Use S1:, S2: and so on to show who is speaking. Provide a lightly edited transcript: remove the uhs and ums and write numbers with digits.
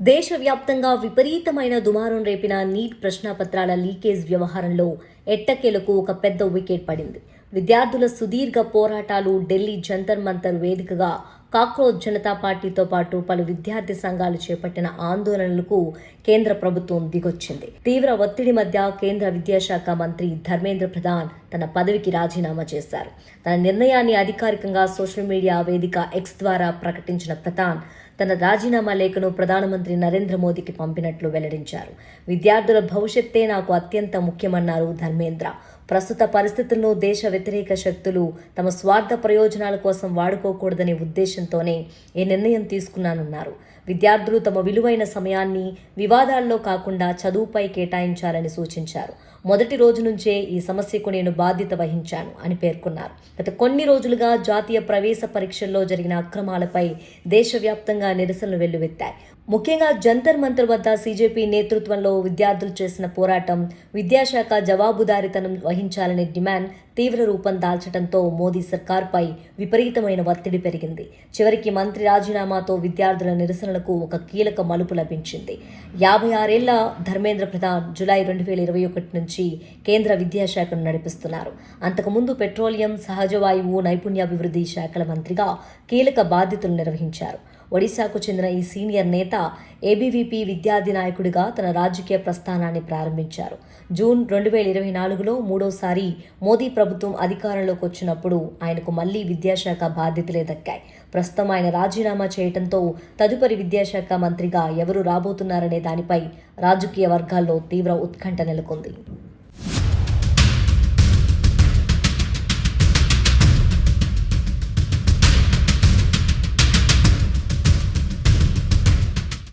S1: దేశవ్యాప్తంగా విపరీతమైన దుమారం రేపిన నీట్ ప్రశ్నాపత్రాల లీకేజ్ వ్యవహారంలో ఎట్టకేలకు ఒక పెద్ద వికెట్ పడింది. విద్యార్థుల సుదీర్ఘ పోరాటాలు, ఢిల్లీ జంతర్ మంతర్ వేదికగా కాక్రోచ్ జనతా పార్టీతో పాటు పలు విద్యార్థి సంఘాలు చేపట్టిన ఆందోళనలకు కేంద్ర ప్రభుత్వం దిగొచ్చింది. తీవ్ర ఒత్తిడి మధ్య కేంద్ర విద్యాశాఖ మంత్రి ధర్మేంద్ర ప్రధాన్ తన పదవికి రాజీనామా చేశారు. తన నిర్ణయాన్ని అధికారికంగా సోషల్ మీడియా వేదిక ఎక్స్ ద్వారా ప్రకటించిన ప్రధాన్ తన రాజీనామా లేఖను ప్రధానమంత్రి నరేంద్ర మోదీకి పంపినట్లు వెల్లడించారు. విద్యార్థుల భవిష్యత్తే నాకు అత్యంత ముఖ్యమన్నారు ధర్మేంద్ర. ప్రస్తుత పరిస్థితుల్లో దేశ వ్యతిరేక శక్తులు తమ స్వార్థ ప్రయోజనాల కోసం వాడుకోకూడదనే ఉద్దేశంతోనే ఈ నిర్ణయం తీసుకున్నానన్నారు. విద్యార్థులు తమ విలువైన సమయాన్ని వివాదాల్లో కాకుండా చదువుపై కేటాయించాలని సూచించారు. మొదటి రోజు నుంచే ఈ సమస్యకు నేను బాధ్యత వహించాను అని పేర్కొన్నారు. గత కొన్ని రోజులుగా జాతీయ ప్రవేశ పరీక్షల్లో జరిగిన అక్రమాలపై దేశవ్యాప్తంగా నిరసనలు వెల్లువెత్తాయి. ముఖ్యంగా జంతర్ మంతర్ వద్ద సీజేపీ నేతృత్వంలో విద్యార్థులు చేసిన పోరాటం విద్యాశాఖ జవాబుదారీతనం వహించాలనే డిమాండ్ తీవ్ర రూపం దాల్చడంతో మోదీ సర్కార్పై విపరీతమైన ఒత్తిడి పెరిగింది. చివరికి మంత్రి రాజీనామాతో విద్యార్థుల నిరసనలకు ఒక కీలక మలుపు లభించింది. 56 ఏళ్ల ధర్మేంద్ర ప్రధాన్ జూలై 2021 నుంచి కేంద్ర విద్యాశాఖను నడిపిస్తున్నారు. అంతకుముందు పెట్రోలియం, సహజ వాయువు, నైపుణ్యాభివృద్ధి శాఖల మంత్రిగా కీలక బాధ్యతలు నిర్వహించారు. ఒడిశాకు చెందిన ఈ సీనియర్ నేత ఏబీవీపీ విద్యార్థి నాయకుడిగా తన రాజకీయ ప్రస్థానాన్ని ప్రారంభించారు. జూన్ 2024లో మూడోసారి మోదీ ప్రభుత్వం అధికారంలోకి వచ్చినప్పుడు ఆయనకు మళ్లీ విద్యాశాఖ బాధ్యతలే దక్కాయి. ప్రస్తుతం ఆయన రాజీనామా చేయడంతో తదుపరి విద్యాశాఖ మంత్రిగా ఎవరు రాబోతున్నారనే దానిపై రాజకీయ వర్గాల్లో తీవ్ర ఉత్కంఠ నెలకొంది.